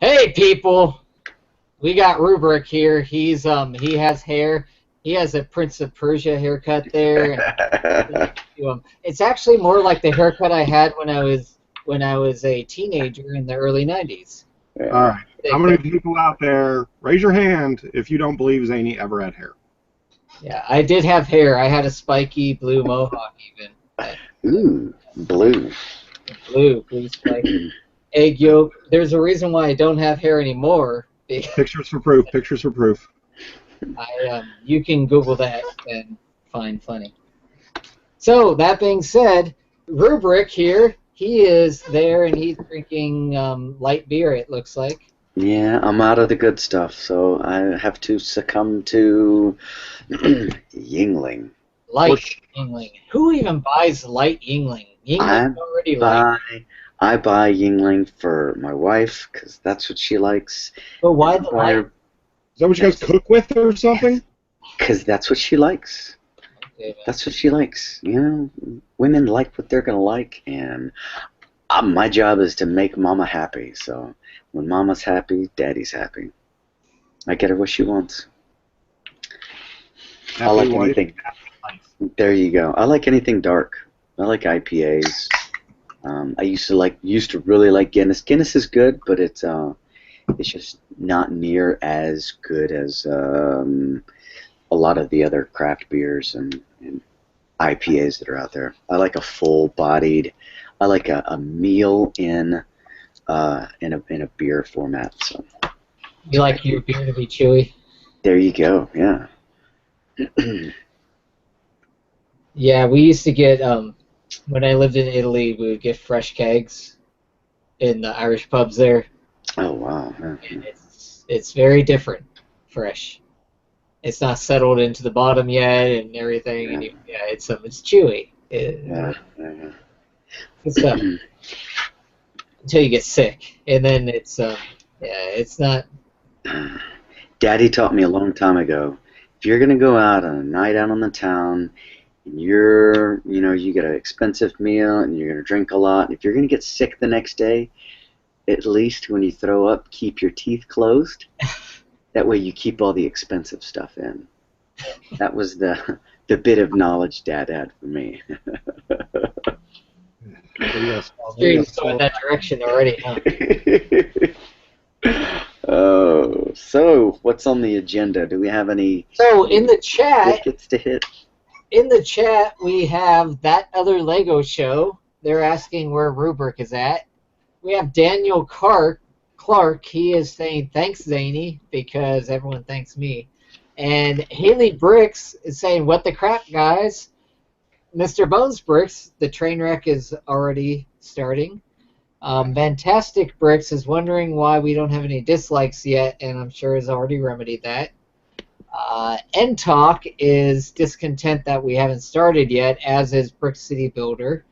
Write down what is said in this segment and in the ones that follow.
Hey people, we got Rubric here. He has hair. He has a Prince of Persia haircut there. It's actually more like the haircut I had when I was a teenager in the early '90s. All right. How many people out there, raise your hand if you don't believe Zany ever had hair? Yeah, I did have hair. I had a spiky blue mohawk even. Ooh, blue. Blue spiky. Egg yolk. There's a reason why I don't have hair anymore. Pictures for proof. Pictures for proof. You can Google that and find funny. So that being said, Rubric here, he is there and he's drinking light beer. It looks like. Yeah, I'm out of the good stuff, so I have to succumb to Yingling. Light Yingling. Who even buys light Yingling? Yingling's already light. I buy Yingling for my wife because that's what she likes. But why the light? Is that what you guys cook with or something? Because that's what she likes. Okay, that's what she likes. You know, women like what they're gonna like, and my job is to make Mama happy. So when Mama's happy, Daddy's happy. I get her what she wants. I like anything. There you go. I like anything dark. I like IPAs. I used to really like Guinness. Guinness is good, but it's just not near as good as a lot of the other craft beers and IPAs that are out there. I like a full-bodied. I like a meal in a beer format. So. You like your beer to be chewy? There you go. Yeah. Yeah, we used to get when I lived in Italy, we would get fresh kegs in the Irish pubs there. Oh wow! And it's very different, fresh. It's not settled into the bottom yet and everything. Yeah. And it's chewy. Yeah. Good stuff. Until you get sick, and then it's not. Daddy taught me a long time ago. If you're gonna go out on a night out on the town, and you get an expensive meal, and you're gonna drink a lot, and if you're gonna get sick the next day, at least when you throw up, keep your teeth closed. That way you keep all the expensive stuff in. That was the bit of knowledge Dad had for me. You're going in that direction already, huh? Oh, so what's on the agenda? Do we have any? So in the chat, gets to hit. In the chat, we have That Other Lego Show. They're asking where Rubric is at. We have Daniel Clark. He is saying, thanks, Zany, because everyone thanks me. And Haley Bricks is saying, what the crap, guys? Mr. Bones Bricks, the train wreck is already starting. Fantastic Bricks is wondering why we don't have any dislikes yet, and I'm sure has already remedied that. N-Talk is discontent that we haven't started yet, as is Brick City Builder.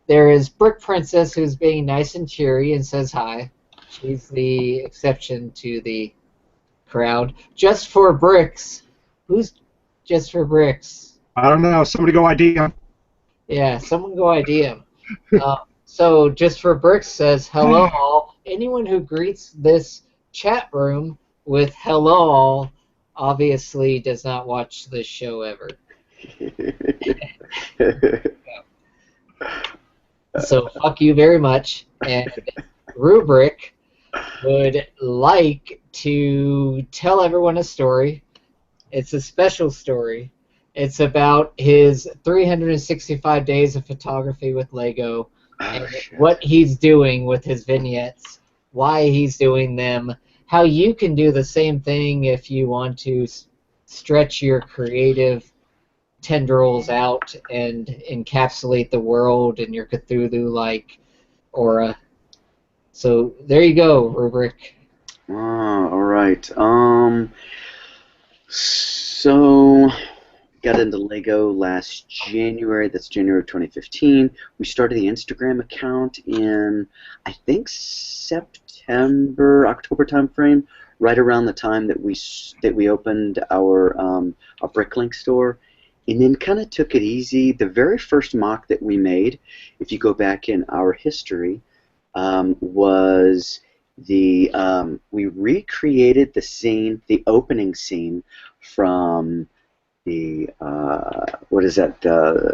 There is Brick Princess, who's being nice and cheery and says hi. She's the exception to the crowd. Just for Bricks. Who's Just for Bricks? I don't know. Somebody go ID him. Yeah, someone go ID him. So Just for Bricks says, hello all. Anyone who greets this chat room with hello all obviously does not watch this show ever. So fuck you very much. And Rubric would like to tell everyone a story. It's a special story. It's about his 365 days of photography with Lego and what he's doing with his vignettes, why he's doing them, how you can do the same thing if you want to stretch your creative tendrils out and encapsulate the world in your Cthulhu-like aura. So there you go, Rubric. All right. So got into Lego last January. That's January 2015. We started the Instagram account in, I think, October timeframe, right around the time that we opened our BrickLink store, and then kind of took it easy. The very first mock that we made, if you go back in our history, was we recreated the scene, the opening scene from the what is that?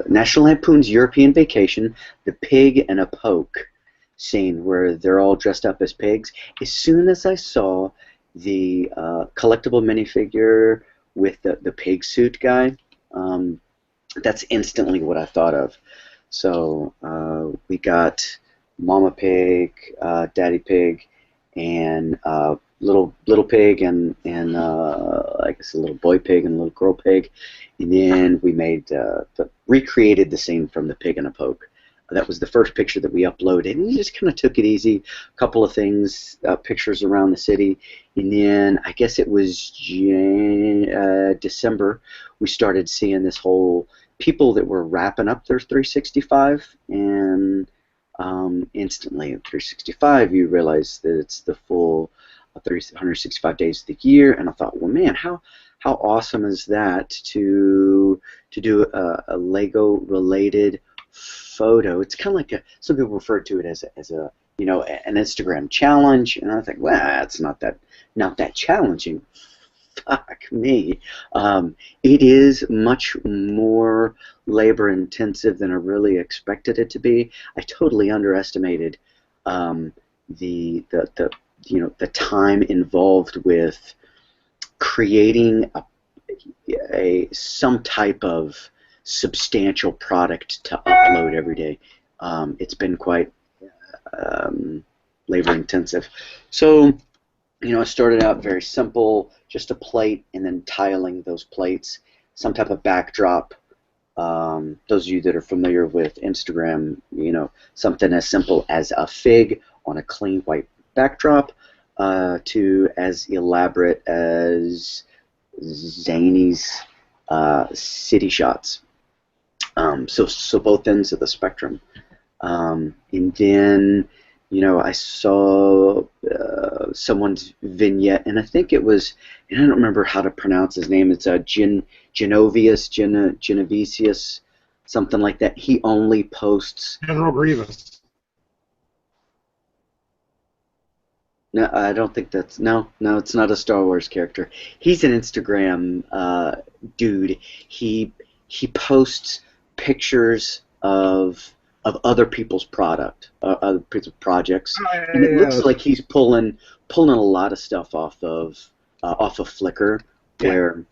National Lampoon's European Vacation, the pig and a poke scene where they're all dressed up as pigs. As soon as I saw the collectible minifigure with the pig suit guy, that's instantly what I thought of. So we got Mama Pig, Daddy Pig, and little pig, and I guess a little boy pig and a little girl pig, and then we made recreated the scene from the pig and a poke. That was the first picture that we uploaded, and we just kind of took it easy. A couple of things, pictures around the city, and then I guess it was December we started seeing this whole people that were wrapping up their 365, and instantly in 365 you realize that it's the full 365 days of the year, and I thought, well, man, how awesome is that to do a Lego related photo. It's kind of like some people refer to it as a an Instagram challenge, and I think, well, it's not that challenging. Fuck me. It is much more labor intensive than I really expected it to be. I totally underestimated the time involved with creating some type of substantial product to upload every day. It's been quite labor intensive. So, I started out very simple, just a plate, and then tiling those plates, some type of backdrop. Those of you that are familiar with Instagram, something as simple as a fig on a clean white backdrop, to as elaborate as Zany's city shots. So both ends of the spectrum. And then, I saw someone's vignette, and I think it was, and I don't remember how to pronounce his name. It's Genovesius, something like that. He only posts General Grievous. No, I don't think that's no. It's not a Star Wars character. He's an Instagram dude. He posts pictures of other people's product, other people's projects, and it looks like he's pulling a lot of stuff off of Flickr, where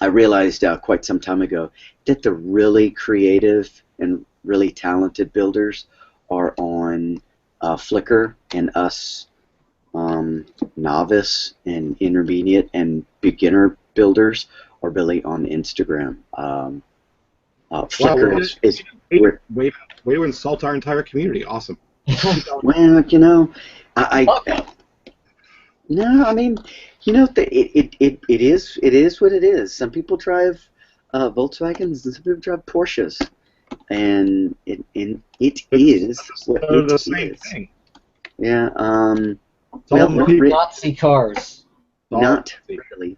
I realized quite some time ago that the really creative and really talented builders are on Flickr, and us novice and intermediate and beginner builders are really on Instagram. Flickr is way to insult our entire community. Awesome. Well, no, I mean, it is what it is. Some people drive Volkswagens, and some people drive Porsches, and it is what it the same is. thing. Yeah. Nazi cars. Not really.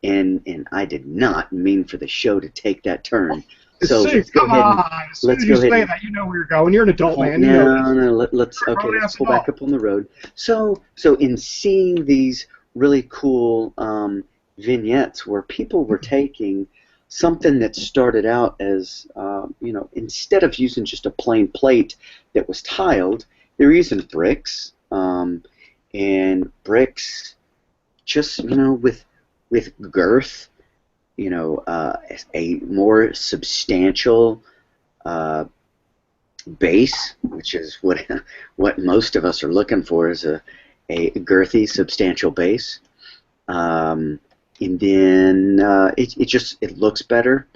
And I did not mean for the show to take that turn. So let's go ahead. As soon as you say that, you know where you're going. You're an adult man. Let's pull back up on the road. So in seeing these really cool vignettes where people were taking something that started out as instead of using just a plain plate that was tiled, they were using bricks, and bricks just with girth, a more substantial base, which is what most of us are looking for, is a girthy, substantial base. And then it looks better.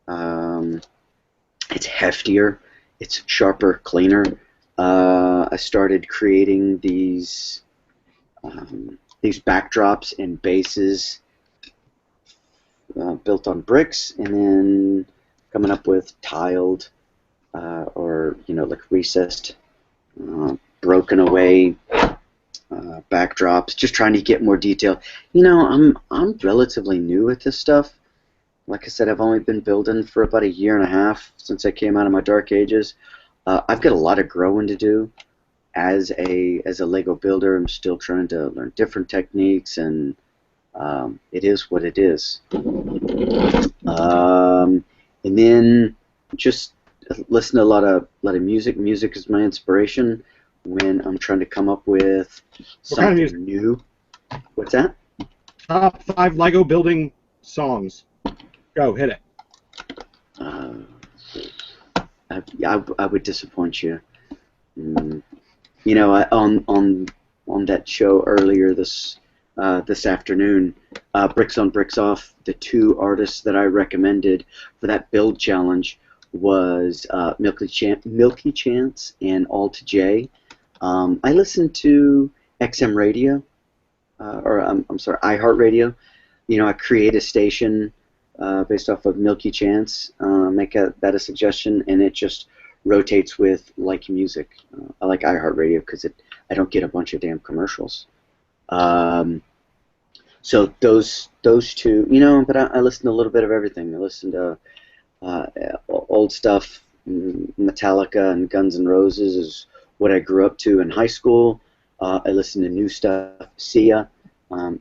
It's heftier. It's sharper, cleaner. I started creating these backdrops and bases built on bricks, and then coming up with tiled or like recessed, broken away backdrops, just trying to get more detail. I'm relatively new at this stuff. Like I said, I've only been building for about 1.5 years since I came out of my dark ages. I've got a lot of growing to do as a Lego builder, I'm still trying to learn different techniques, and it is what it is. And then just listen to a lot of music. Music is my inspiration when I'm trying to come up with something new. What's that? Top 5 Lego building songs. Go, hit it. I would disappoint you. You know, on that show earlier this afternoon, Bricks on Bricks Off, the 2 artists that I recommended for that build challenge was Milky Chance and Alt J. I listened to XM Radio, or I'm sorry, iHeartRadio. You know, I create a station based off of Milky Chance, make that a suggestion, and it just rotates with like music. I like iHeartRadio because I don't get a bunch of damn commercials. So those 2, you know, but I listen to a little bit of everything. I listen to old stuff. Metallica and Guns N' Roses is what I grew up to in high school. I listen to new stuff. Sia,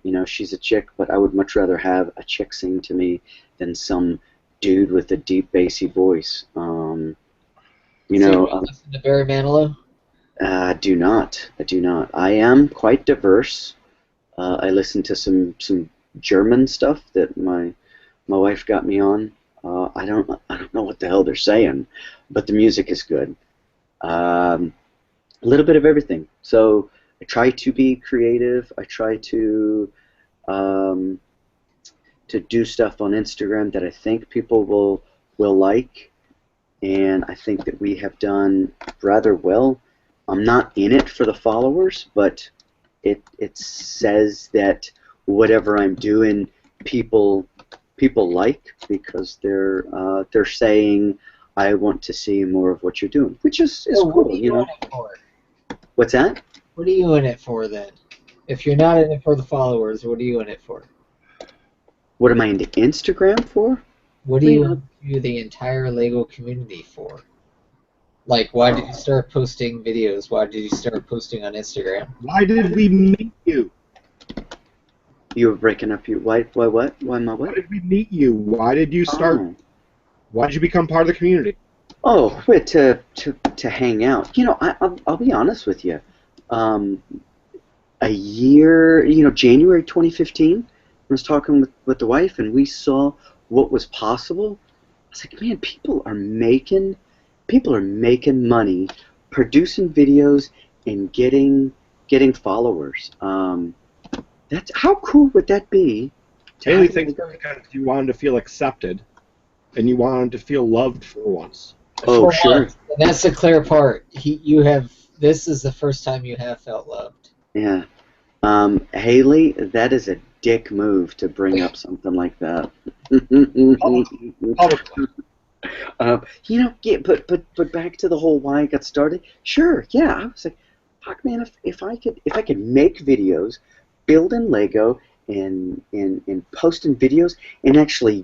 you know, she's a chick, but I would much rather have a chick sing to me than some dude with a deep bassy voice. You know, listen to Barry Manilow? I do not. I am quite diverse. I listen to some German stuff that my wife got me on. I don't know what the hell they're saying, but the music is good. A little bit of everything. So I try to be creative. I try to do stuff on Instagram that I think people will like, and I think that we have done rather well. I'm not in it for the followers, but it says that whatever I'm doing, people like, because they're saying, I want to see more of what you're doing, which is cool. What are you know. in it for? What's that? What are you in it for then? If you're not in it for the followers, what are you in it for? What am I into Instagram for? What do you do the entire Lego community for? Like, why did you start posting videos? Why did you start posting on Instagram? Why did we meet you? You were breaking up. Why what? Why my what? Why did we meet you? Why did you start? Oh. Why did you become part of the community? Oh, wait, to hang out. You know, I'll be honest with you. A year, you know, January 2015, I was talking with the wife, and we saw what was possible. I was like, man, people are making money producing videos and getting followers. That's how cool would that be? Haley thinks because you wanted to feel accepted, and you wanted to feel loved for once. Oh, sure. And that's the clear part. This is the first time you have felt loved. Yeah. Haley, that is a dick move to bring up something like that. You know, yeah, but back to the whole why I got started. Sure, yeah, I was like, fuck, man, if I could make videos, build in Lego, and posting videos, and actually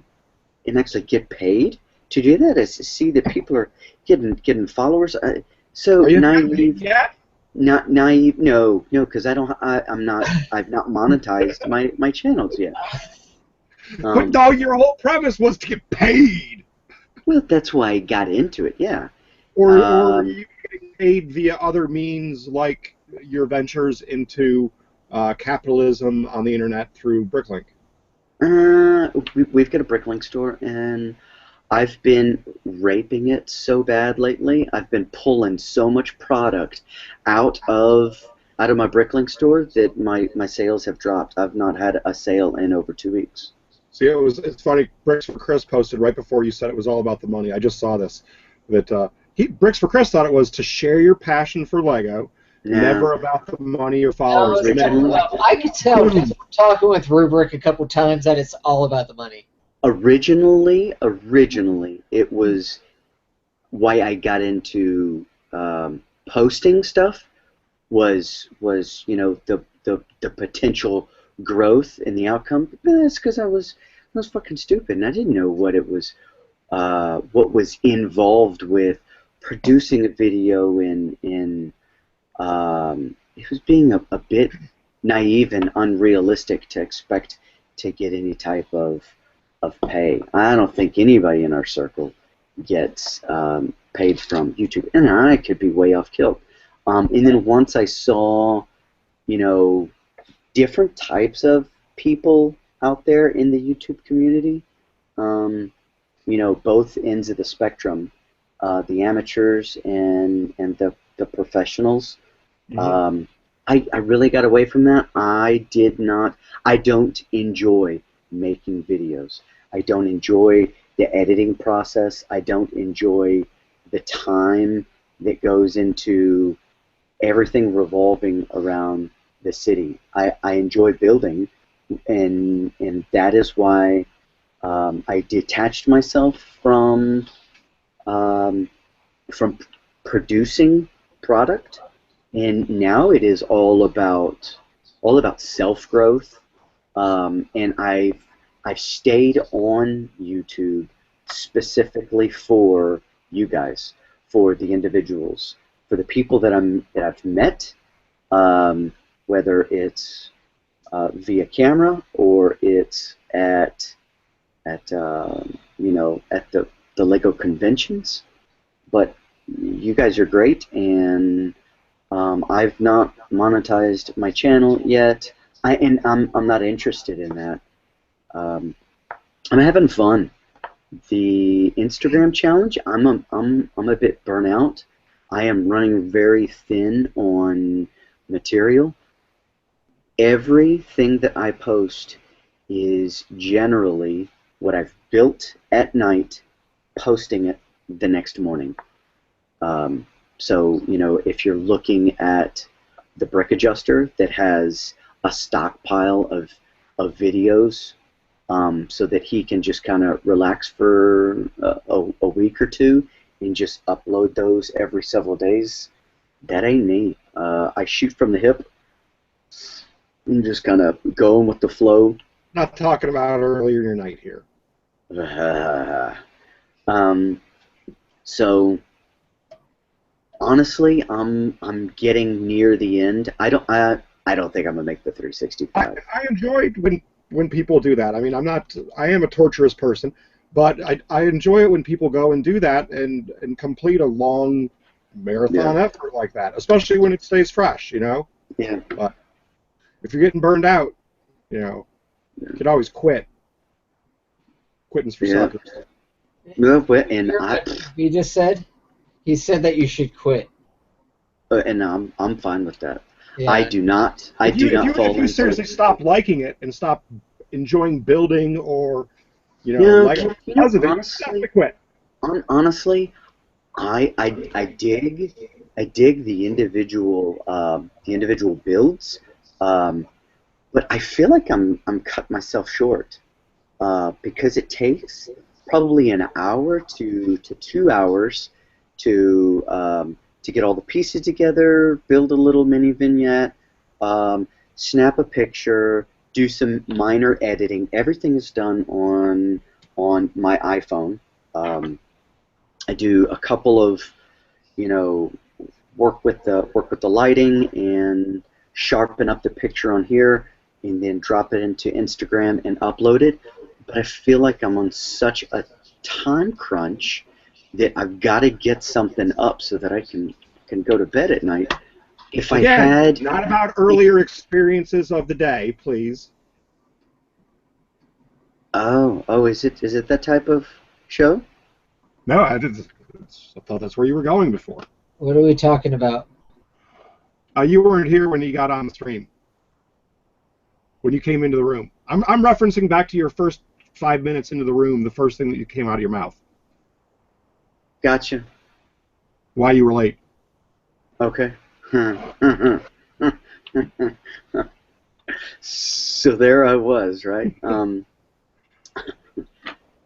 get paid to do that, is to see that people are getting followers. So are you naive. Yet? Not naive. No, because I've not monetized my channels yet. But no, your whole premise was to get paid. Well, that's why I got into it. Yeah. Or are you getting paid via other means, like your ventures into capitalism on the internet through BrickLink? We've got a BrickLink store, and I've been raping it so bad lately. I've been pulling so much product out of my BrickLink store that my sales have dropped. I've not had a sale in over 2 weeks. See, it's funny. Bricks for Chris posted right before you said it was all about the money. I just saw this. That Bricks for Chris thought it was to share your passion for Lego, never about the money or followers. I could tell just from talking with Rubric a couple times that it's all about the money. Originally, it was why I got into posting stuff was you know the potential growth in the outcome. But that's because I was fucking stupid and I didn't know what was involved with producing a video in It was being a bit naive and unrealistic to expect to get any type of pay. I don't think anybody in our circle gets paid from YouTube, and I could be way off kilt. And then once I saw, you know, different types of people out there in the YouTube community, you know, both ends of the spectrum, the amateurs and the professionals. Mhm. I really got away from that. I don't enjoy making videos. I don't enjoy the editing process. I don't enjoy the time that goes into everything revolving around the city. I enjoy building, and that is why I detached myself um, from producing product, and now it is all about self growth. And I've stayed on YouTube specifically for you guys, for the individuals, for the people that I've met, whether it's via camera or it's at you know, at the Lego conventions. But you guys are great, and I've not monetized my channel yet. I'm not interested in that. I'm having fun. The Instagram challenge, I'm a bit burnt. I am running very thin on material. Everything that I post is generally what I've built at night, posting it the next morning. So, you know, if you're looking at the brick adjuster that has a stockpile of videos, so that he can just kind of relax for a week or two and just upload those every several days, that ain't me. I shoot from the hip and just kind of going with the flow. Not talking about earlier in your night here. Um, so honestly, I'm getting near the end. I don't think I'm gonna make the 365. I enjoyed when people do that. I mean, I am a torturous person, but I enjoy it when people go and do that and complete a long marathon Yeah. effort like that, especially when it stays fresh, you know. Yeah. But if you're getting burned out, you know, you could always quit. Quitting's for Yeah. suckers. No, but and Hear what he just said? He said that you should quit. and I'm fine with that. Yeah. I do not fall If you into. seriously stop liking it and stop enjoying building or Yeah, like you know, because of it, you have to honestly, quit. honestly, I dig the individual builds, um, but I feel like I'm cut myself short, because it takes probably an hour to 2 hours to get all the pieces together, build a little mini vignette, snap a picture, do some minor editing. Everything is done on my iPhone. I do a couple of, you know, work with the lighting and sharpen up the picture on here, and then drop it into Instagram and upload it. But I feel like I'm on such a time crunch that I've got to get something up so that I can go to bed at night. If I Again, had, not about earlier experiences of the day, please. is it that type of show? No, I thought that's where you were going before. What are we talking about? You weren't here when you got on the stream. When you came into the room, I'm referencing back to your first 5 minutes into the room. The first thing that you came out of your mouth. Gotcha. Why you were late. Okay. So there I was, right?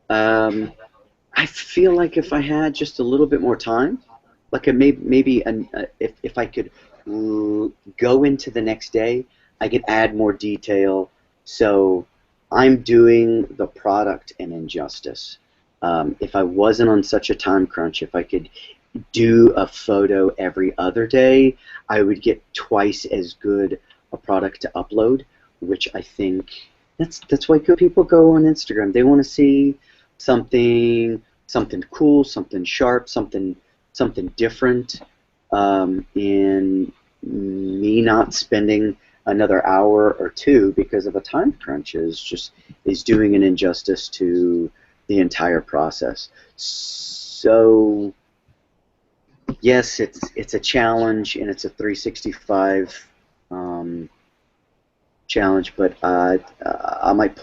I feel like if I had just a little bit more time, like if I could go into the next day, I could add more detail. So I'm doing the product an injustice. If I wasn't on such a time crunch, if I could do a photo every other day, I would get twice as good a product to upload, which I think that's why good people go on Instagram. They want to see something cool, something sharp, something different, and me not spending another hour or two because of a time crunch is doing an injustice to the entire process. So yes, it's a challenge, and it's a 365 challenge, but I might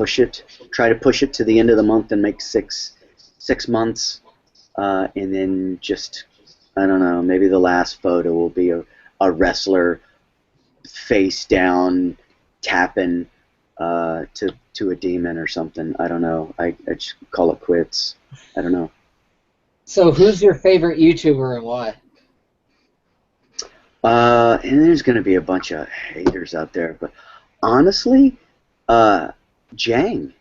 try to push it to the end of the month and make six months, and then just, I don't know, maybe the last photo will be a wrestler face down tapping to a demon or something. I don't know. I just call it quits. I don't know. So who's your favorite YouTuber and why? And there's going to be a bunch of haters out there, but honestly, Jang,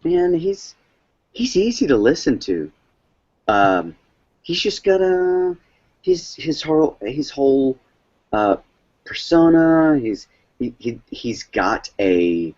man, he's easy to listen to. He's just got his whole persona. He's got a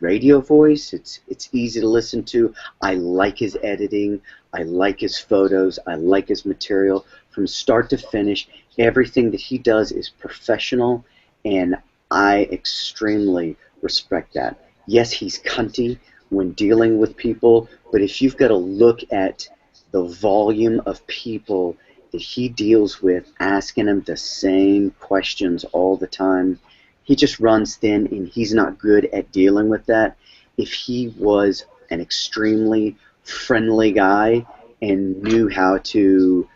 radio voice. It's easy to listen to. I like his editing. I like his photos. I like his material from start to finish. Everything that he does is professional, and I extremely respect that. Yes, he's cunty when dealing with people, but if you've got to look at the volume of people that he deals with, asking him the same questions all the time, he just runs thin, and he's not good at dealing with that. If he was an extremely friendly guy and knew how to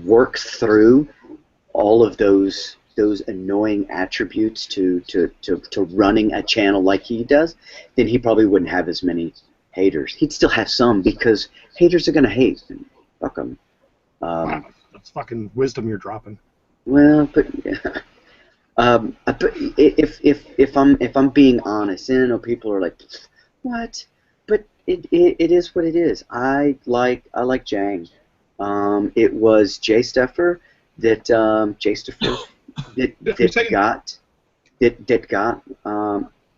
work through all of those annoying attributes to running a channel like he does, then he probably wouldn't have as many haters. He'd still have some, because haters are going to hate. Fuck them. Wow, that's fucking wisdom you're dropping. Well, but if I'm being honest, and I know people are like, what? But it is what it is. I like Jang. It was Jay Steffer that got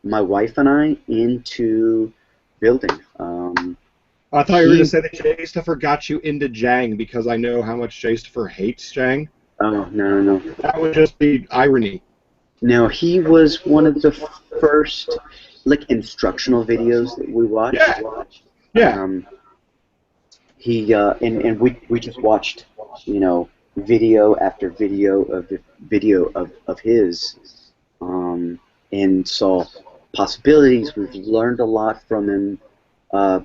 my wife and I into building. I thought you were going to say that Jay Steffer got you into Jang, because I know how much Jay Steffer hates Jang. Oh, no. That would just be irony. No, he was one of the first instructional videos that we watched. Yeah. He and we just watched, video after video of his, and saw possibilities. We've learned a lot from him.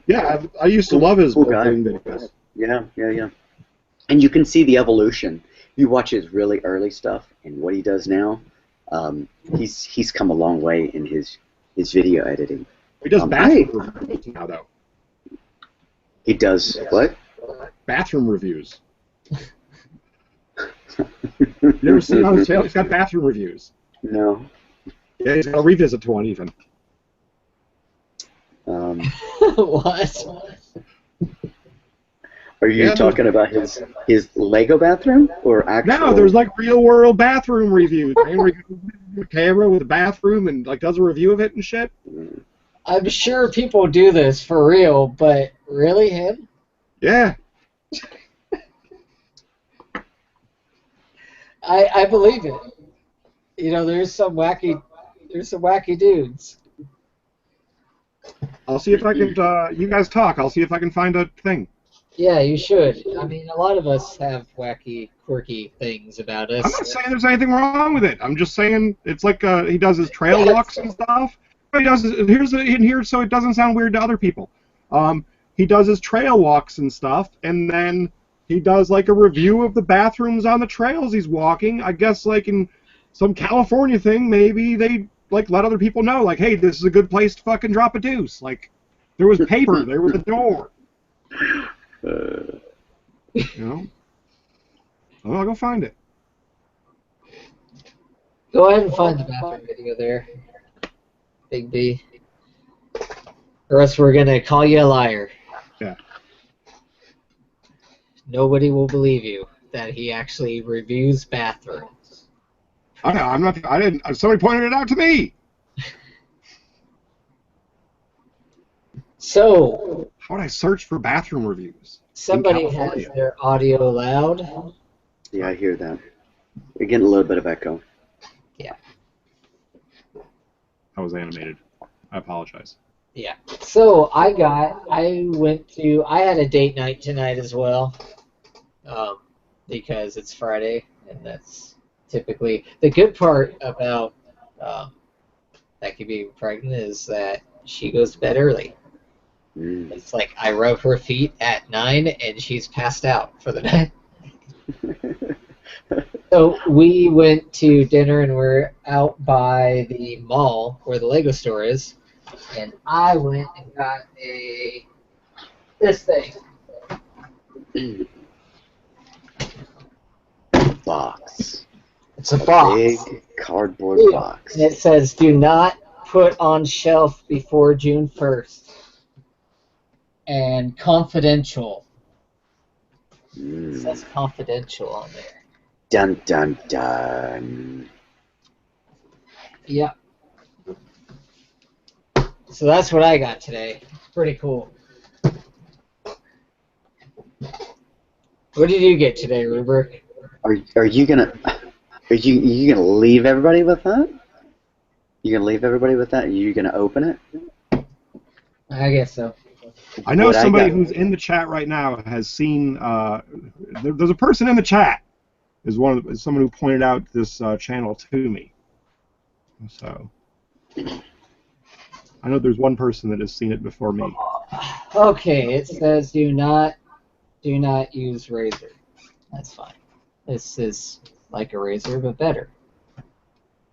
Yeah, I used to love his building videos. Yeah. And you can see the evolution. You watch his really early stuff and what he does now. He's come a long way in his video editing. He does bathroom reviews now, though. He does what? Bathroom reviews. You ever seen on his channel? He's got bathroom reviews. No. Yeah, he's got a revisit to one even. What? Are you talking about his Lego bathroom or actual? No, there's real world bathroom reviews. The camera with a bathroom and does a review of it and shit. I'm sure people do this for real, but really him? Yeah. I believe it. There's some wacky dudes. I'll see if I can. You guys talk. I'll see if I can find a thing. Yeah, you should. I mean, a lot of us have wacky, quirky things about us. I'm not saying there's anything wrong with it. I'm just saying it's like he does his trail walks and stuff. He does here's in here so it doesn't sound weird to other people. He does his trail walks and stuff, and then he does a review of the bathrooms on the trails he's walking. I guess in some California thing, maybe they let other people know, hey, this is a good place to fucking drop a deuce. There was paper, there was a door. I'll go find it. Go ahead and find the bathroom video there, Big B. Or else we're gonna call you a liar. Yeah. nobody will believe you that he actually reviews bathrooms. I'm not. I didn't. Somebody pointed it out to me. So, How would I search for bathroom reviews? somebody has their audio loud. Yeah, I hear that. You're getting a little bit of echo. Yeah. I was animated. I apologize. Yeah. So I had a date night tonight as well, because it's Friday, and that's typically the good part about Becky being pregnant is that she goes to bed early. It's like I rub her feet at 9 and she's passed out for the night. So we went to dinner and we're out by the mall where the Lego store is, and I went and got this thing. Box. It's a box. Big cardboard box. And it says, "Do not put on shelf before June 1st." And confidential. It says confidential on there. Dun dun dun. Yep. So that's what I got today. Pretty cool. What did you get today, Rubric? Are you gonna leave everybody with that? You gonna leave everybody with that? Are you gonna open it? I guess so. I know somebody who's in the chat right now has seen. There's a person in the chat. Is someone who pointed out this channel to me. So I know there's one person that has seen it before me. Okay, it says do not use razor. That's fine. This is like a razor, but better.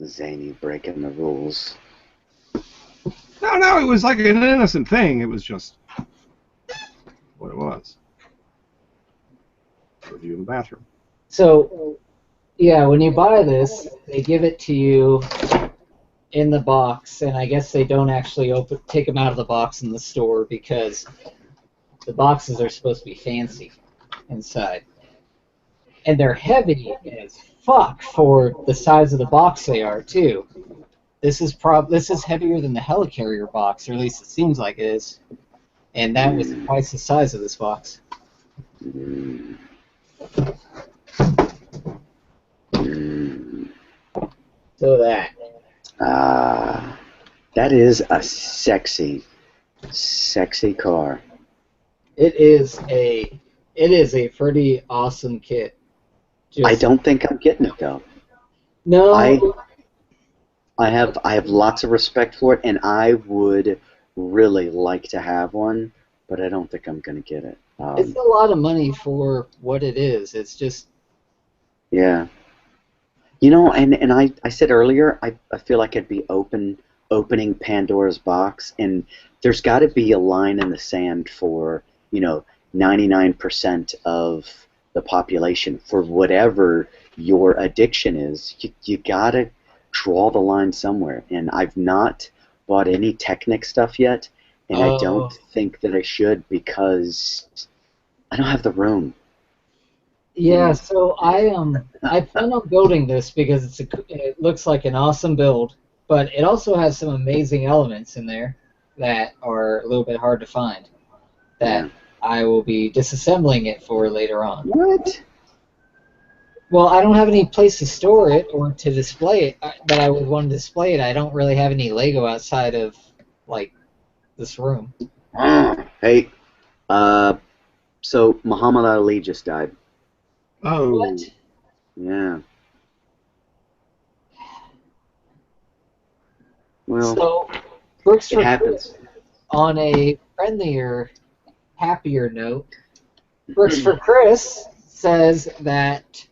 Zany breaking the rules. No, it was like an innocent thing. It was just what it was. Review in the bathroom. So, yeah, when you buy this, they give it to you in the box, and I guess they don't actually take them out of the box in the store because the boxes are supposed to be fancy inside. And they're heavy as fuck for the size of the box they are, too. This is heavier than the helicarrier box, or at least it seems like it is. And that was twice the size of this box. So that. That is a sexy car. It is a pretty awesome kit. I don't think I'm getting it though. No. I have lots of respect for it, and I would really like to have one, but I don't think I'm going to get it. It's a lot of money for what it is. It's just... Yeah. You know, and I said earlier, I feel like I'd be opening Pandora's box, and there's got to be a line in the sand for, 99% of the population. For whatever your addiction is, you got to draw the line somewhere. And I've not bought any Technic stuff yet, and I don't think that I should because I don't have the room. Yeah, so I plan on building this because it looks like an awesome build, but it also has some amazing elements in there that are a little bit hard to find that I will be disassembling it for later on. What? Well, I don't have any place to store it or to display it that I would want to display it. I don't really have any Lego outside of, like, this room. Hey, so Muhammad Ali just died. Oh. What? Yeah. Well, so, Brooks it happens. On a friendlier, happier note, Brooks for Chris says that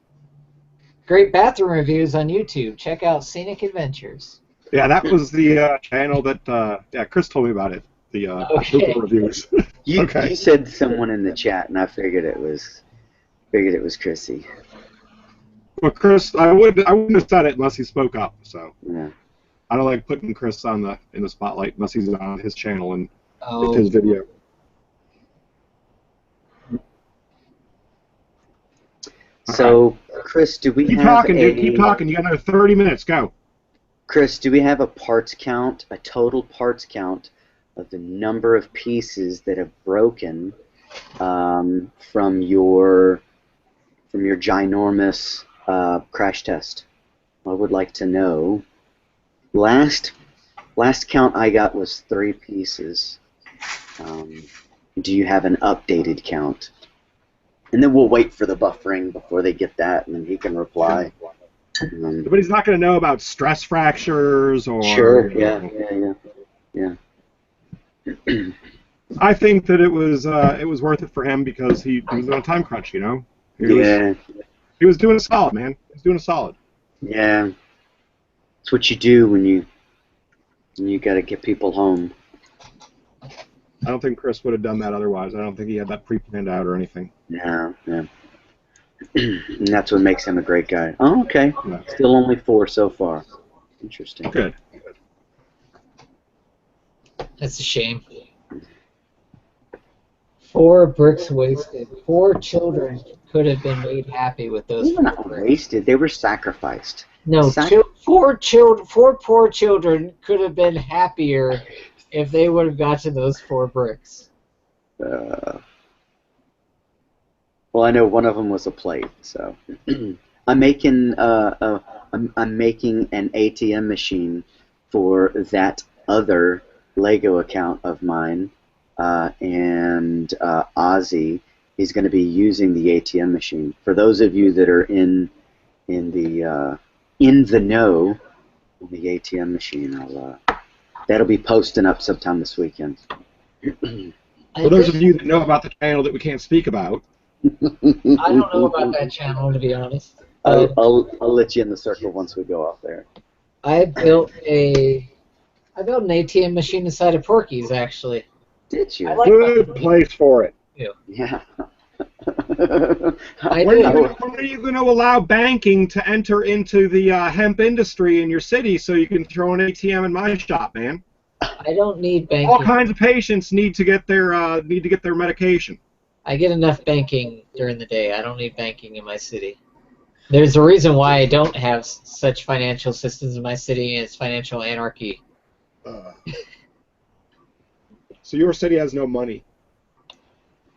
great bathroom reviews on YouTube. Check out Scenic Adventures. Yeah, that was the channel that Chris told me about it. The Google reviews. You said someone in the chat, and I figured it was Chrissy. Well, Chris, I wouldn't have said it unless he spoke up. So yeah. I don't like putting Chris in the spotlight unless he's on his channel and Oh. his video. So, Chris, do we Keep have talking, dude. Keep talking. You got another 30 minutes. Go. Chris, do we have a parts count, a total parts count of the number of pieces that have broken from your ginormous crash test? I would like to know. Last count I got was 3 pieces. Do you have an updated count? And then we'll wait for the buffering before they get that, and then he can reply. But he's not going to know about stress fractures or. Sure. Yeah. I think that it was worth it for him because he was on a time crunch. You know. He was doing a solid, man. He was doing a solid. Yeah. It's what you do when you got to get people home. I don't think Chris would have done that otherwise. I don't think he had that pre-planned out or anything. Yeah. And that's what makes him a great guy. Oh, okay. Yeah. Still only 4 so far. Interesting. Good. That's a shame. 4 bricks wasted. 4 children could have been made happy with those. They were not wasted. They were sacrificed. No, 4 poor children could have been happier if they would have gotten those 4 bricks. Well, I know one of them was a plate, so I'm making I'm making an ATM machine for that other Lego account of mine, and Ozzy is going to be using the ATM machine. For those of you that are in the know on the ATM machine, that'll be posting up sometime this weekend. For those of you that know about the channel that we can't speak about. I don't know about that channel, to be honest. I'll let you in the circle once we go off there. I built an ATM machine inside of Porky's, actually. Did you? Good place for it. Yeah. When are you going to allow banking to enter into the hemp industry in your city so you can throw an ATM in my shop, man? I don't need banking. All kinds of patients need to get their medication. I get enough banking during the day. I don't need banking in my city. There's a reason why I don't have such financial systems in my city, and it's financial anarchy. So your city has no money?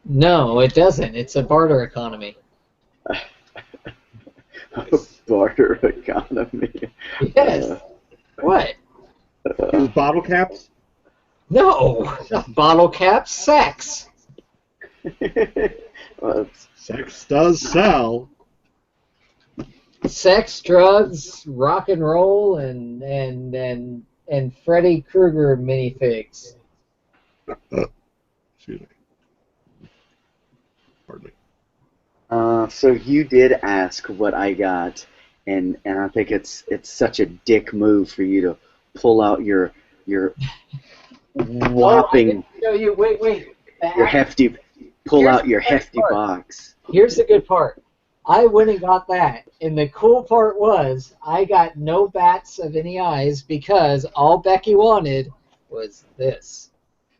No, it doesn't. It's a barter economy. Barter economy. Yes. What? Bottle caps? No, not bottle caps. Sex. Well, sex does sell. Sex, drugs, rock and roll, and Freddy Krueger minifigs. Excuse me. Pardon me. So you did ask what I got, and I think it's such a dick move for you to pull out your whopping. No, you wait. Your hefty. Pull out your hefty box. Here's the good part. I went and got that, and the cool part was I got no bats of any eyes because all Becky wanted was this.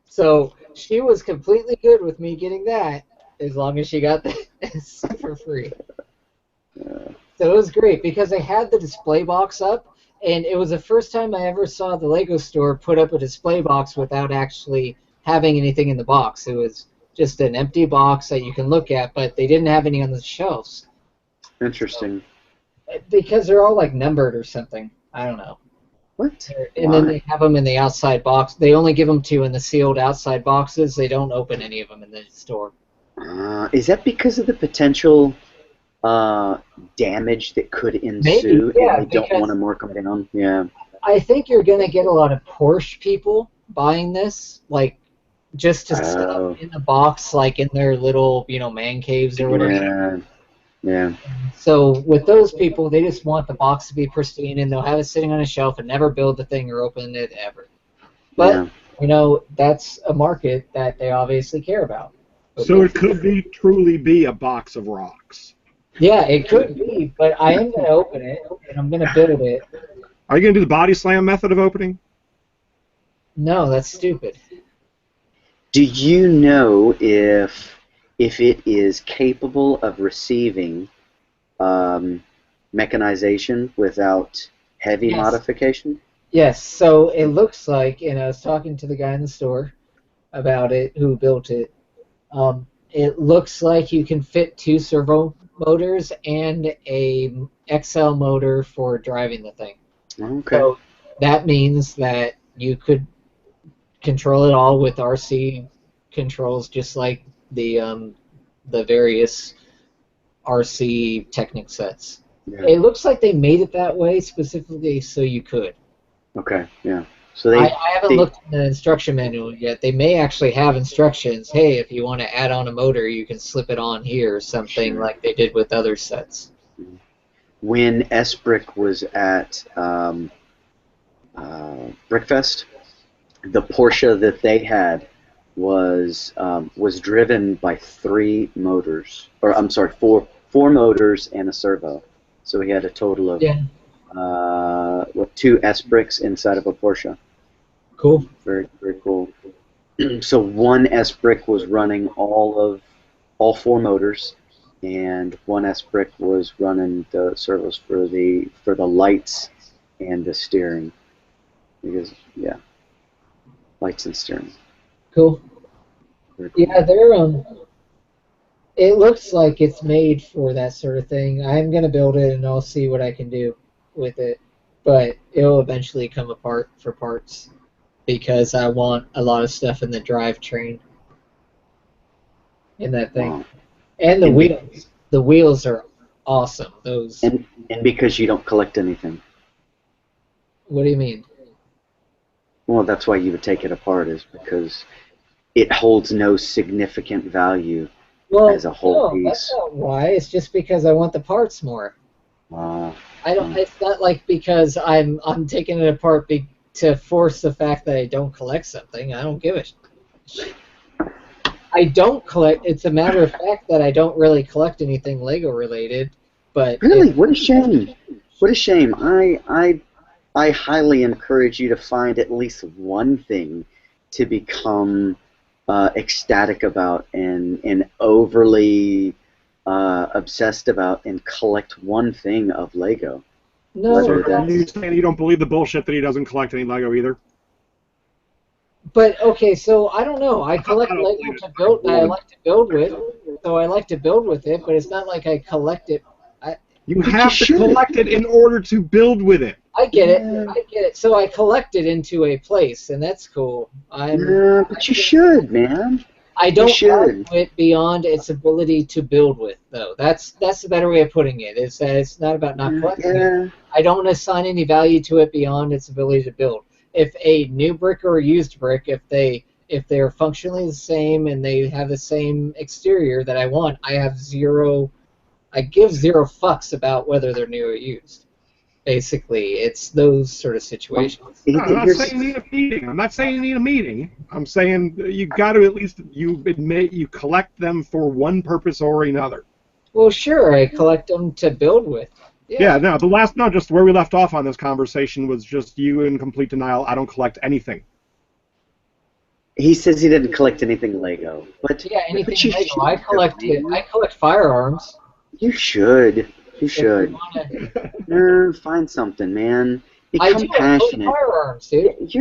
So she was completely good with me getting that as long as she got this for free. So it was great because I had the display box up, and it was the first time I ever saw the Lego store put up a display box without actually having anything in the box. It was just an empty box that you can look at, but they didn't have any on the shelves. Interesting. Because they're all like numbered or something. I don't know. What? And then they have them in the outside box. They only give them to you in the sealed outside boxes. They don't open any of them in the store. Is that because of the potential damage that could ensue? Maybe, yeah, and they don't want to mark them down? Yeah. I think you're going to get a lot of Porsche people buying this, like, just to stuff in the box, like in their little, man caves or whatever. Yeah. So with those people, they just want the box to be pristine, and they'll have it sitting on a shelf and never build the thing or open it ever. But, that's a market that they obviously care about. So it could truly be a box of rocks. Yeah, it could be, but I am going to open it, and I'm going to build it. Are you going to do the body slam method of opening? No, that's stupid. Do you know if it is capable of receiving mechanization without heavy modification? Yes, so it looks like, and I was talking to the guy in the store about it who built it. It looks like you can fit 2 servo motors and a XL motor for driving the thing. Okay. So that means that you could control it all with RC controls, just like the various RC Technic sets. Yeah. It looks like they made it that way specifically so you could. Okay, yeah. So I haven't looked at the instruction manual yet. They may actually have instructions. Hey, if you want to add on a motor, you can slip it on here or something like they did with other sets. When S-Brick was at Brickfest, the Porsche that they had was driven by 3 motors, or I'm sorry, four motors and a servo. So he had a total of 2 S-Bricks inside of a Porsche. Cool. Very, very cool. So one S-Brick was running all 4 motors, and one S-Brick was running the servos for the lights and the steering. Because lights and steering. Cool. Very cool. Yeah, they're it looks like it's made for that sort of thing. I'm gonna build it and I'll see what I can do with it, but it'll eventually come apart for parts because I want a lot of stuff in the drivetrain in that thing. Wow. And the wheels. The wheels are awesome. Those. And because you don't collect anything. What do you mean? Well, that's why you would take it apart, is because it holds no significant value as a whole piece. That's not why. It's just because I want the parts more. I don't. It's not like because I'm taking it apart to force the fact that I don't collect something. I don't give a shit. I don't collect. It's a matter of fact that I don't really collect anything Lego related. But really, what a shame! What a shame! I highly encourage you to find at least one thing to become ecstatic about and overly obsessed about, and collect one thing of Lego. No, you're saying you don't believe the bullshit that he doesn't collect any Lego either? But okay, so I don't know. I collect Lego to build. I like to build with, so I like to build with it. But it's not like I collect it. You have to collect it in order to build with it. I get it. I get it. So I collect it into a place, and that's cool. But you should, man. I don't value it beyond its ability to build with, though. That's the better way of putting it. Is that it's not about not collecting it. I don't assign any value to it beyond its ability to build. If a new brick or a used brick, if they're functionally the same and they have the same exterior that I want, I give zero fucks about whether they're new or used. Basically, it's those sort of situations. No, I'm not saying you need a meeting. I'm not saying you need a meeting. I'm saying you got to at least you collect them for one purpose or another. Well, sure, I collect them to build with. Yeah, no, just where we left off on this conversation was just you in complete denial. I don't collect anything. He says he didn't collect anything Lego, but anything Lego. I collect firearms. You should. You should. Find something, man. Become passionate. Firearms, dude.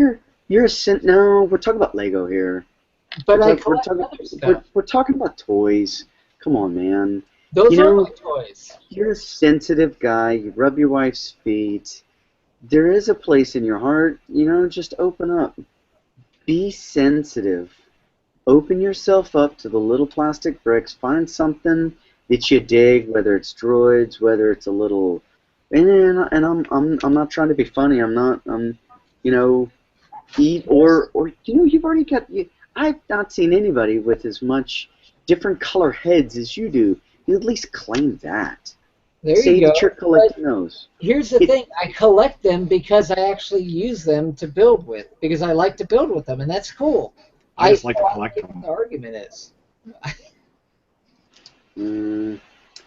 You're a no. We're talking about Lego here. But I collect other stuff. We're talking about toys. Come on, man. Those are my toys. You're a sensitive guy. You rub your wife's feet. There is a place in your heart. Just open up. Be sensitive. Open yourself up to the little plastic bricks. Find something that you dig, whether it's droids, whether it's a little. And I'm not trying to be funny. I'm not. You've already got. I've not seen anybody with as much different color heads as you do. You at least claim that. There you go. Say that you're collecting those. Here's the thing. I collect them because I actually use them to build with. Because I like to build with them, and that's cool. I just like to collect them. What the argument is. You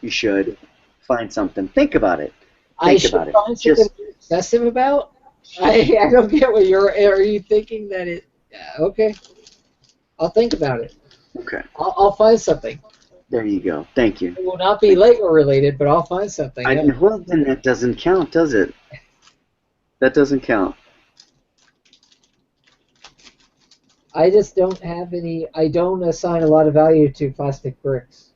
should. Find something. Think about it. I should find something to be obsessive about? I don't get what are you thinking that it... okay. I'll think about it. Okay. I'll find something. There you go. Thank you. It will not be Lego related, but I'll find something. Well, then that doesn't count, does it? That doesn't count. I just don't have any. I don't assign a lot of value to plastic bricks.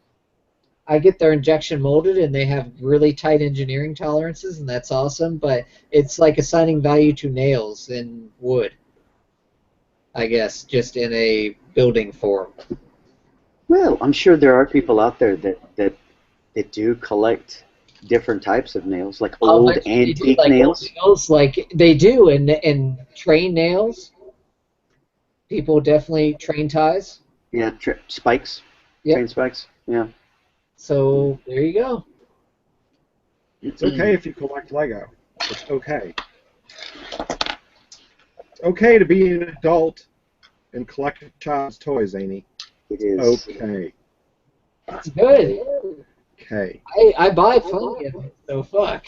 I get they're injection molded and they have really tight engineering tolerances, and that's awesome. But it's like assigning value to nails in wood. I guess just in a building form. Well, I'm sure there are people out there that do collect different types of nails, like old antique nails. Old nails, like they do, and train nails. People definitely train ties. Yeah, spikes. Yep. Train spikes. Yeah. So there you go. It's okay if you collect Lego. It's okay. It's okay to be an adult and collect a child's toys, Zany. It is. Okay. It's good. Okay. I buy plenty of it, so fuck.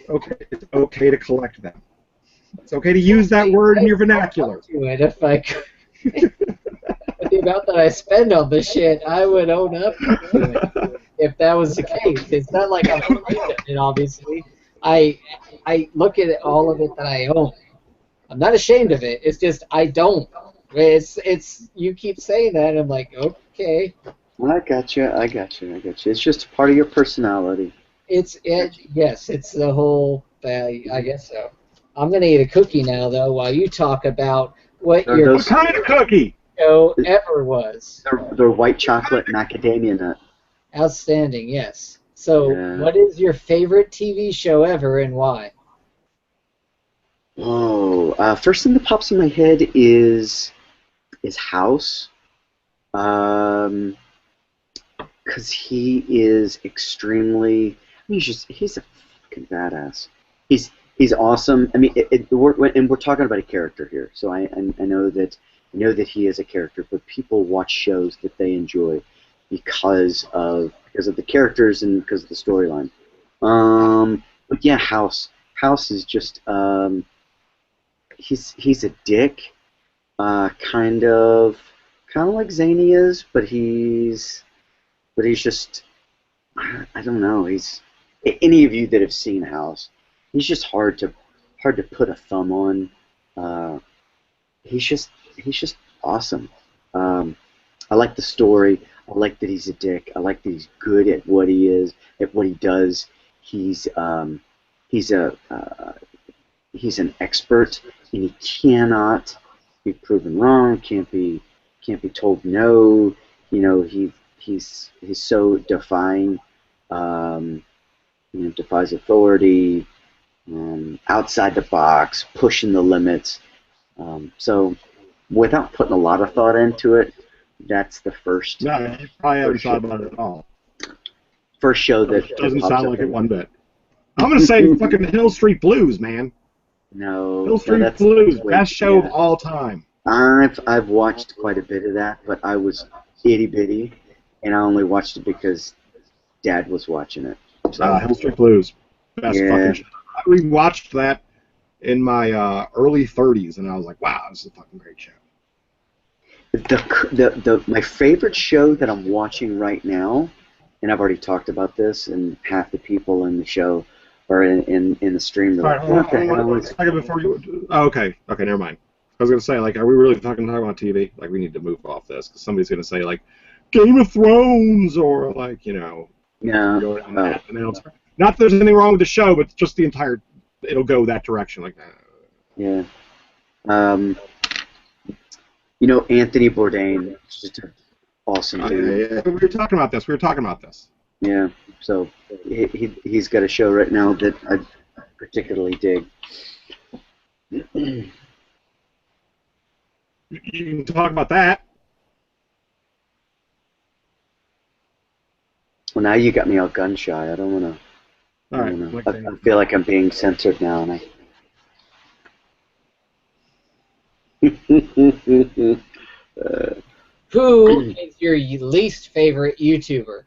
Okay. It's okay to collect them. It's okay to use that word in your vernacular. If I could. The amount that I spend on this shit, I would own up to it if that was the case. It's not like I'm afraid of it, obviously. I look at all of it that I own. I'm not ashamed of it. It's just I don't. It's you keep saying that, and I'm like, okay. I got you. It's just a part of your personality. Yes, it's the whole thing. I guess so. I'm gonna eat a cookie now, though, while you talk about what your What kind of cookie? show ever was. They're white chocolate macadamia nut. Outstanding, yes. So, Yeah. what is your favorite TV show ever, and why? Oh, first thing that pops in my head is House. Because he is extremely. I mean, he's a fucking badass. He's awesome. I mean, we're talking about a character here, so I know that he is a character, but people watch shows that they enjoy because of the characters and because of the storyline. But yeah, House is just he's a dick, kind of like Zany is, but he's just, I don't know. He's any of you that have seen House, he's just hard to put a thumb on. He's just awesome. I like the story. I like that he's a dick. I like that he's good at what he is, at what he does. He's an expert, and he cannot be proven wrong. Can't be told no. You know, he's so defying. Defies authority. Outside the box, pushing the limits. So, without putting a lot of thought into it, that's the first. No, you probably haven't thought about it at all. First show that doesn't sound like it one bit. I'm gonna say fucking Hill Street Blues, man. No. Hill Street Blues, best show of all time. I've watched quite a bit of that, but I was itty bitty, and I only watched it because Dad was watching it. So, Hill Street Blues, best fucking show. I rewatched that in my early 30s, and I was like, wow, this is a fucking great show. My favorite show that I'm watching right now, and I've already talked about this, and half the people in the show or in the stream. All right, what the hell? Before you, okay, never mind. I was gonna say, like, are we really talking about TV? Like, we need to move off this because somebody's gonna say, like, Game of Thrones or like, you know. Yeah. Not that there's anything wrong with the show, but just the entire. It'll go that direction, like that. Yeah. You know, Anthony Bourdain is just an awesome dude. Yeah. We were talking about this. Yeah. So he's got a show right now that I particularly dig. You can talk about that. Well, now you got me all gun shy. I don't want to. All right. I feel like I'm being censored now, and Who is your least favorite YouTuber,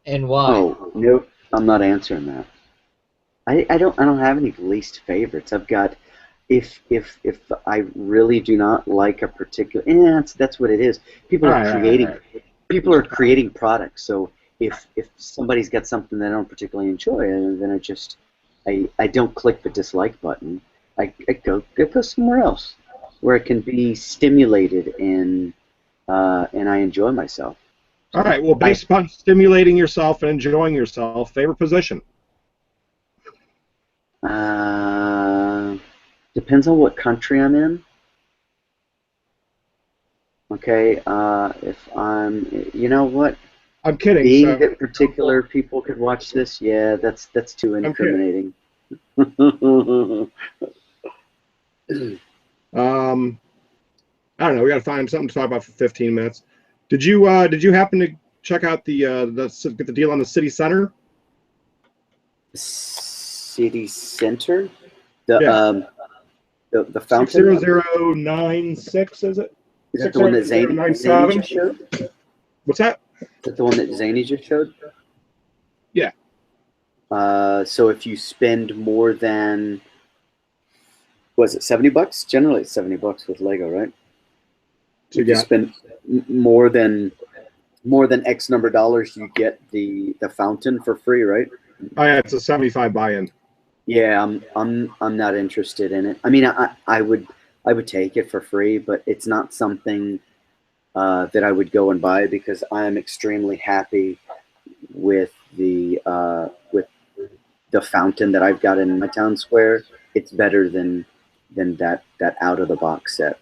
and why? Oh, nope, I'm not answering that. I don't have any least favorites. I've got if I really do not like a particular, that's what it is. People are creating people are creating products. So if somebody's got something that I don't particularly enjoy, then I don't click the dislike button. I go somewhere else where it can be stimulated and I enjoy myself. All right. Well, based upon stimulating yourself and enjoying yourself, favorite position? Depends on what country I'm in. Okay. If I'm, you know what? I'm kidding. Being that particular people could watch this, yeah, that's too incriminating. I don't know. We got to find something to talk about for 15 minutes. Did you happen to check out get the deal on the city center? City center? The fountain? 60096, is it? Is that the one that Zany just showed? What's that? Is that the one that Zany just showed? Yeah. So if you spend more than, was it $70? Generally it's $70 with Lego, right? So if you spend more than X number of dollars, you get the fountain for free, right? Oh yeah, it's a 75 buy-in. Yeah, I'm not interested in it. I mean, I would take it for free, but it's not something that I would go and buy because I am extremely happy with the fountain that I've got in my town square. It's better than that out of the box set.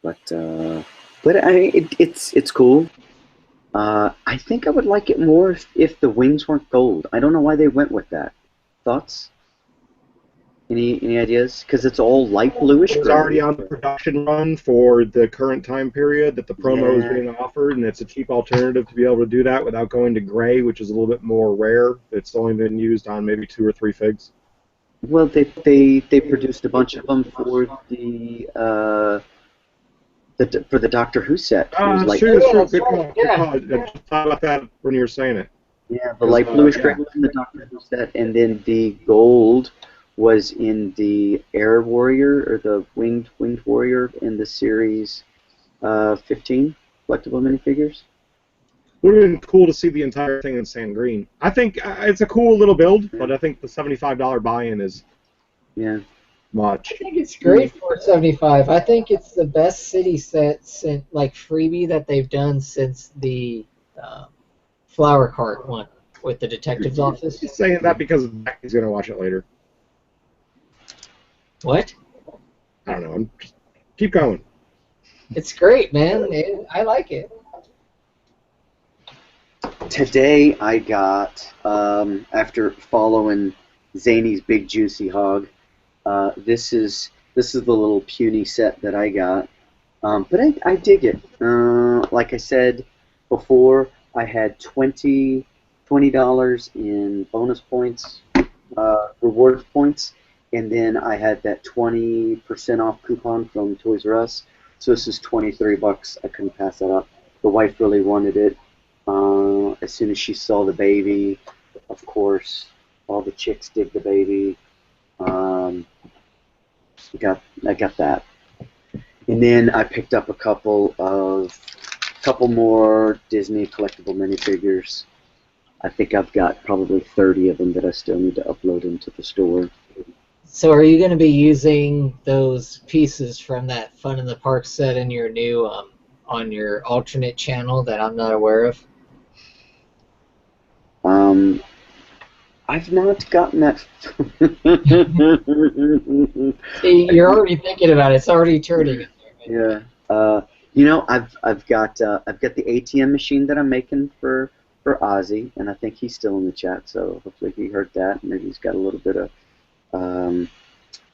But I mean, it's cool. I think I would like it more if the wings weren't gold. I don't know why they went with that. Thoughts? Any ideas? Because it's all light bluish. It's already on the production run for the current time period that the promo is being offered, and it's a cheap alternative to be able to do that without going to gray, which is a little bit more rare. It's only been used on maybe 2 or 3 figs. Well, they produced a bunch of them for the Doctor Who set. That's true. Good call. I just thought about that when you were saying it. Yeah, the light bluish gray was in the Doctor Who set, and then the gold was in the Air Warrior or the Winged Warrior in the series 15 collectible minifigures. Would have been cool to see the entire thing in sand green. I think it's a cool little build, but I think the $75 buy-in is much. I think it's great for $75. I think it's the best city set like freebie that they've done since the Flower Cart one with the detective's office. Just saying that because he's going to watch it later. What? I don't know. Keep going. It's great, man. I like it. Today I got, after following Zany's Big Juicy Hog, this is the little puny set that I got. But I dig it. Like I said before, I had $20 in bonus points, reward points. And then I had that 20% off coupon from Toys R Us. So this is $23. I couldn't pass that up. The wife really wanted it. As soon as she saw the baby, of course, all the chicks dig the baby. I got that. And then I picked up a couple more Disney collectible minifigures. I think I've got probably 30 of them that I still need to upload into the store. So are you going to be using those pieces from that Fun in the Park set in your new on your alternate channel that I'm not aware of? I've not gotten that. See, you're already thinking about it. It's already turning. Yeah. You know, I've got the ATM machine that I'm making for Ozzy, and I think he's still in the chat. So hopefully he heard that. Maybe he's got a little bit of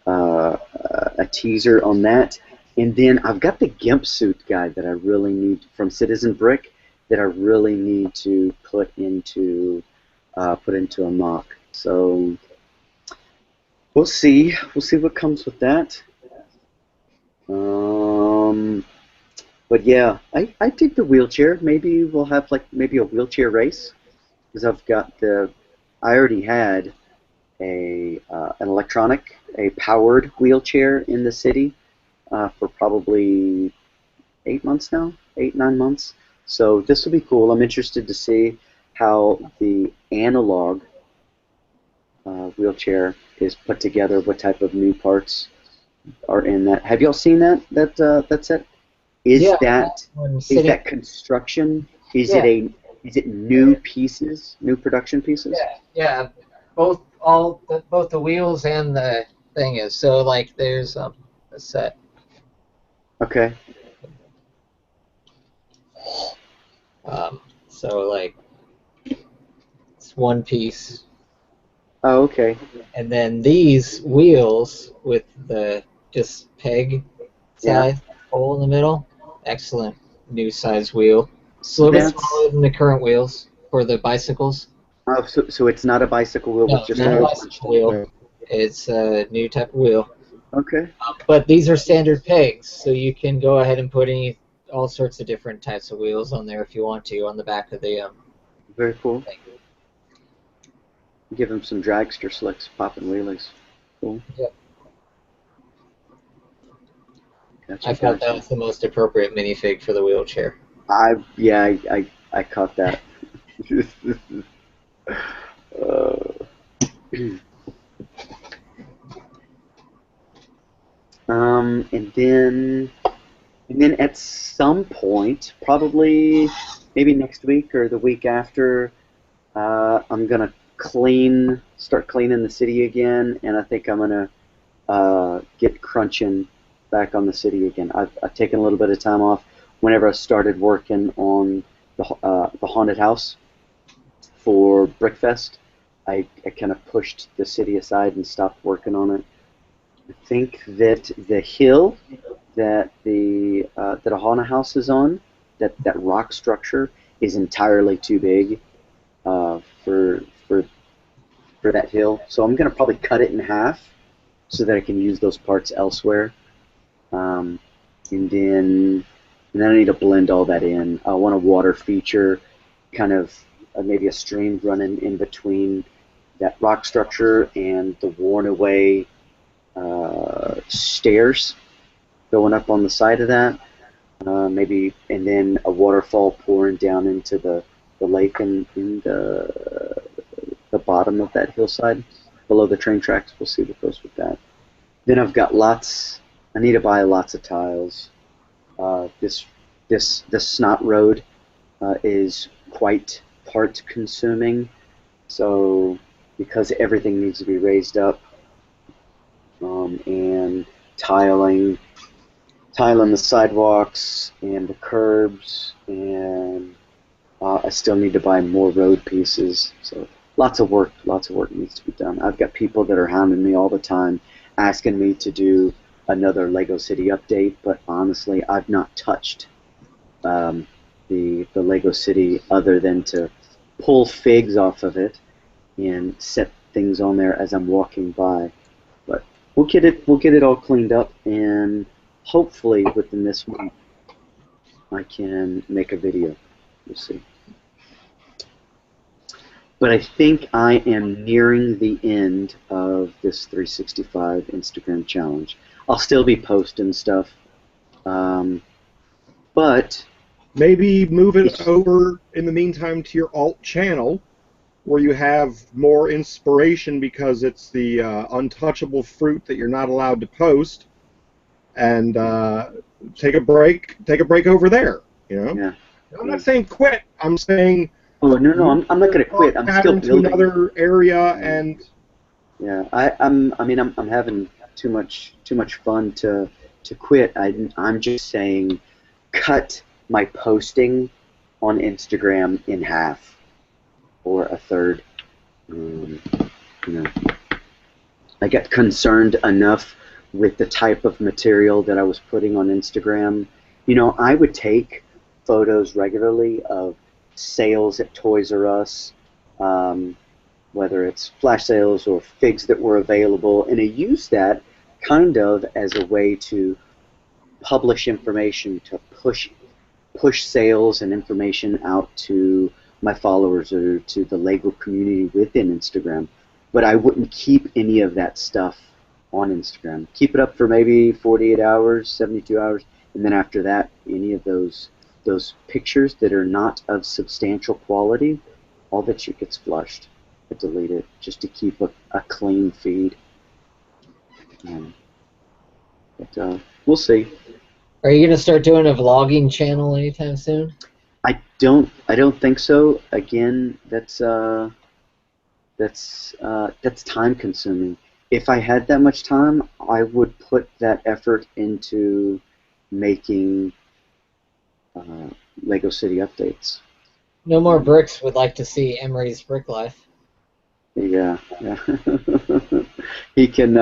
a teaser on that. And then I've got the Gimp suit guy that I really need from Citizen Brick that I really need to put into a mock. So we'll see. We'll see what comes with that. But yeah, I dig the wheelchair. Maybe we'll have a wheelchair race because I already had an powered wheelchair in the city for probably 8 months now, 8, 9 months. So this will be cool. I'm interested to see how the analog wheelchair is put together. What type of new parts are in that? Have y'all seen that set? Yeah, Is that construction? Is Yeah. it new pieces, new production pieces? Yeah. Both the wheels and the thing is. So like there's a set. Okay. So like it's one piece. Oh, okay. And then these wheels with the just peg size hole in the middle. Excellent new size wheel. It's a little bit smaller than the current wheels for the bicycles. Oh, so it's not a bicycle wheel with just a hole punched in. Wheel. It's a new type of wheel. Okay. But these are standard pegs, so you can go ahead and put all sorts of different types of wheels on there if you want to on the back of the Very cool. thing. Give them some dragster slicks, popping wheelies. Cool. Yep. Gotcha, I felt that was the most appropriate minifig for the wheelchair. I caught that. And then at some point, probably maybe next week or the week after, I'm gonna start cleaning the city again, and I think I'm gonna get crunching back on the city again. I've taken a little bit of time off whenever I started working on the haunted house for Brickfest. I kind of pushed the city aside and stopped working on it. I think that the hill that that a haunted house is on, that rock structure, is entirely too big for that hill. So I'm gonna probably cut it in half so that I can use those parts elsewhere. And then I need to blend all that in. I want a water feature, kind of maybe a stream running in between that rock structure and the worn away stairs going up on the side of that. Maybe, and then a waterfall pouring down into the lake in the bottom of that hillside below the train tracks. We'll see what goes with that. Then I've got I need to buy lots of tiles. This snot road is quite part consuming, so because everything needs to be raised up, and tiling the sidewalks and the curbs, and I still need to buy more road pieces. So lots of work needs to be done. I've got people that are hounding me all the time, asking me to do another Lego City update, but honestly, I've not touched the Lego City other than to pull figs off of it and set things on there as I'm walking by. But we'll get it all cleaned up, and hopefully within this month I can make a video. We'll see. But I think I am nearing the end of this 365 Instagram challenge. I'll still be posting stuff, but maybe move it over in the meantime to your alt channel, where you have more inspiration because it's the untouchable fruit that you're not allowed to post, and take a break over there. You know, yeah. I'm not saying quit. I'm saying. Oh no, I'm not going to quit. I'm still building. To another area, and yeah, I'm having too much fun to quit. I'm just saying, cut my posting on Instagram in half or a third. You know, I got concerned enough with the type of material that I was putting on Instagram. You know, I would take photos regularly of sales at Toys R Us, whether it's flash sales or figs that were available, and I use that kind of as a way to publish information, to push sales and information out to my followers or to the Lego community within Instagram. But I wouldn't keep any of that stuff on Instagram. Keep it up for maybe 48 hours, 72 hours, and then after that, any of those pictures that are not of substantial quality, all that shit gets flushed. I delete it just to keep a clean feed. But we'll see. Are you gonna start doing a vlogging channel anytime soon? I don't think so. Again, that's time consuming. If I had that much time, I would put that effort into making Lego City updates. No more bricks would like to see Emery's brick life. Yeah. he can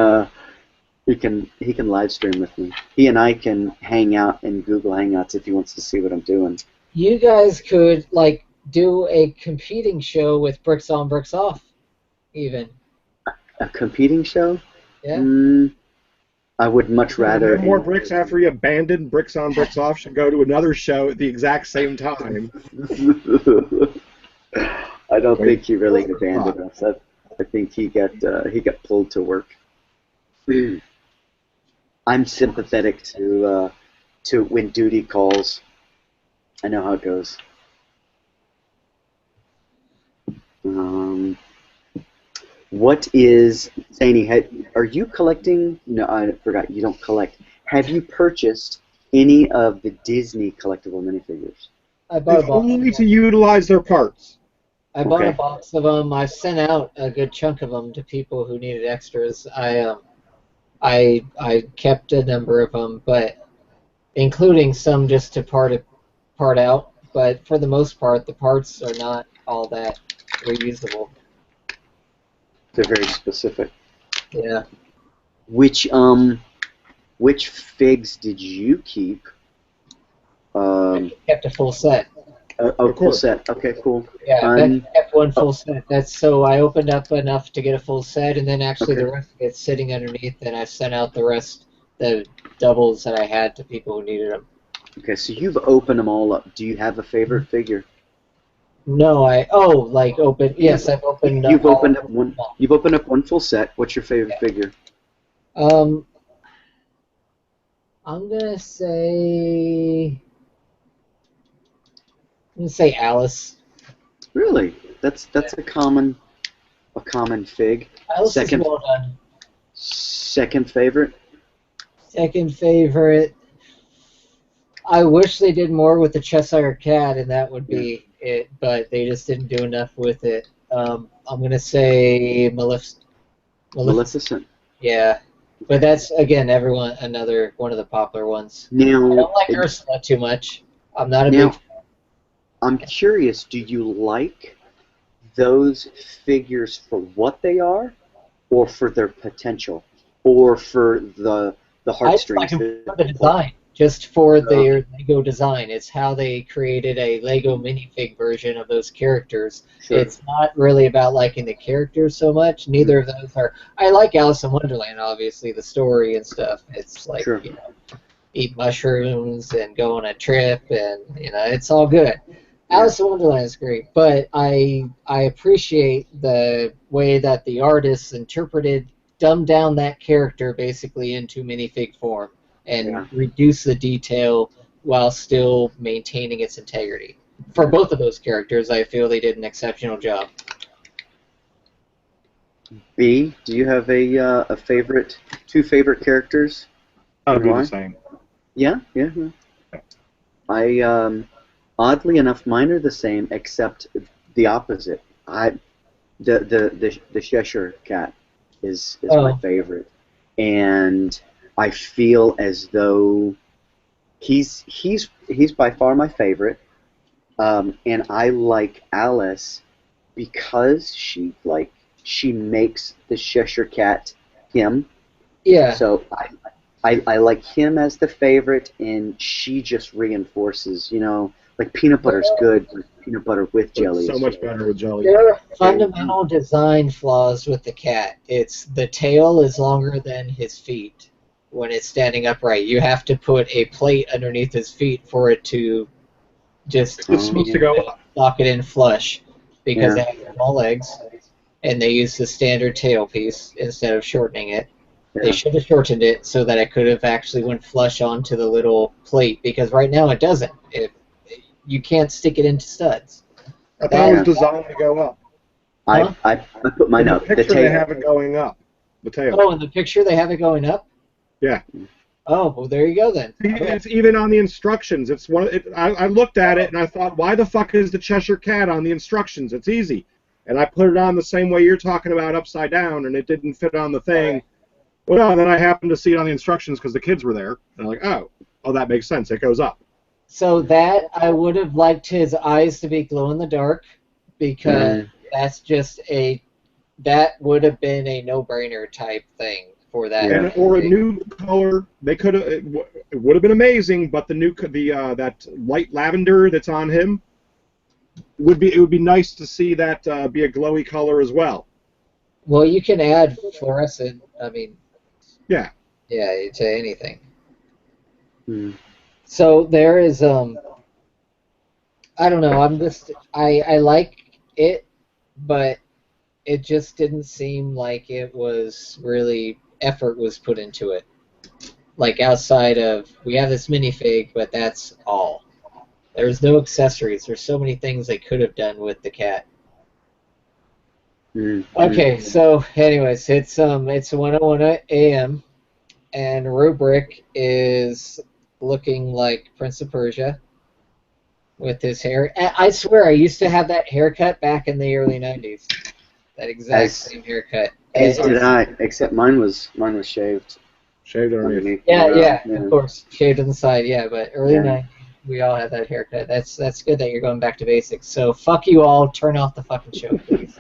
live stream with me. He and I can hang out in Google Hangouts if he wants to see what I'm doing. You guys could like do a competing show with bricks on, bricks off, even. A competing show? Yeah. I would much rather. No more bricks after you abandoned bricks on, bricks off should go to another show at the exact same time. I don't think he really abandoned us. I think he got pulled to work. I'm sympathetic to when duty calls. I know how it goes. What is Zany? Are you collecting? No, I forgot. You don't collect. Have you purchased any of the Disney collectible minifigures? I bought a box. Only to utilize their parts. I bought a box of them. I sent out a good chunk of them to people who needed extras. I kept a number of them, but including some just to part out. But for the most part, the parts are not all that reusable. They're very specific. Yeah. Which figs did you keep? I kept a full set. Full set. Okay, cool. Yeah, I kept one full set. That's so I opened up enough to get a full set, and then actually the rest of it's sitting underneath, and I sent out the rest, the doubles that I had to people who needed them. Okay, so you've opened them all up. Do you have a favorite figure? No, I've opened. Yes, I've opened. You've opened up one. You've opened up one full set. What's your favorite figure? I'm gonna say. I'm gonna say Alice. Really? That's a common fig. Alice is well done. Second favorite? Second favorite. I wish they did more with the Cheshire Cat, and that would be it. But they just didn't do enough with it. I'm gonna say Maleficent. Yeah, but that's again another one of the popular ones. Now, I don't like Ursula too much. I'm not a big. I'm curious. Do you like those figures for what they are, or for their potential, or for the heartstrings? I like them for the design. Just for their Lego design. It's how they created a Lego minifig version of those characters. Sure. It's not really about liking the characters so much. Neither of those are. I like Alice in Wonderland, obviously, the story and stuff. It's like, eat mushrooms and go on a trip, and, it's all good. Alice in Wonderland is great, but I appreciate the way that the artists dumbed down that character basically into minifig form. And reduce the detail while still maintaining its integrity. For both of those characters, I feel they did an exceptional job. B, do you have a favorite, two favorite characters? I'll do the same. Yeah. I oddly enough, mine are the same, except the opposite. The Cheshire Cat is my favorite, and I feel as though he's by far my favorite, and I like Alice because she makes the Cheshire Cat him. Yeah. So I like him as the favorite, and she just reinforces, like peanut butter's good, but peanut butter with jelly. So much better with jelly. There are fundamental design flaws with the cat. It's the tail is longer than his feet. When it's standing upright, you have to put a plate underneath his feet for it to just lock it in flush, because they have small legs, and they use the standard tail piece instead of shortening it. They should have shortened it so that it could have actually went flush onto the little plate, because right now it doesn't. You can't stick it into studs. I thought it was designed to go up. I put mine up. In the picture they have it going up. The tail. Oh, in the picture they have it going up? Yeah. Oh, well, there you go then. It's even on the instructions. It's one. I looked at it and I thought, why the fuck is the Cheshire Cat on the instructions? It's easy. And I put it on the same way you're talking about, upside down, and it didn't fit on the thing. Right. Well, and then I happened to see it on the instructions because the kids were there. And I'm like, oh, that makes sense. It goes up. So that, I would have liked his eyes to be glow in the dark, because that's just that would have been a no-brainer type thing for that. Yeah. Or a new color. They could have. It would have been amazing, but that light lavender that's on him. It would be nice to see that be a glowy color as well. Well, you can add fluorescent. I mean, yeah, to anything. So there is I don't know. I like it, but it just didn't seem like it was really effort was put into it. Like outside of, we have this minifig, but that's all. There's no accessories. There's so many things they could have done with the cat. Okay, so anyways, it's 1:01 a.m. and Rubric is looking like Prince of Persia with his hair. I swear, I used to have that haircut back in the early '90s. That exact same haircut. As did I, except mine was shaved. Shaved underneath. Yeah, of course, shaved on the side. Yeah, but early '90s. We all had that haircut. That's good that you're going back to basics. So fuck you all. Turn off the fucking show, please.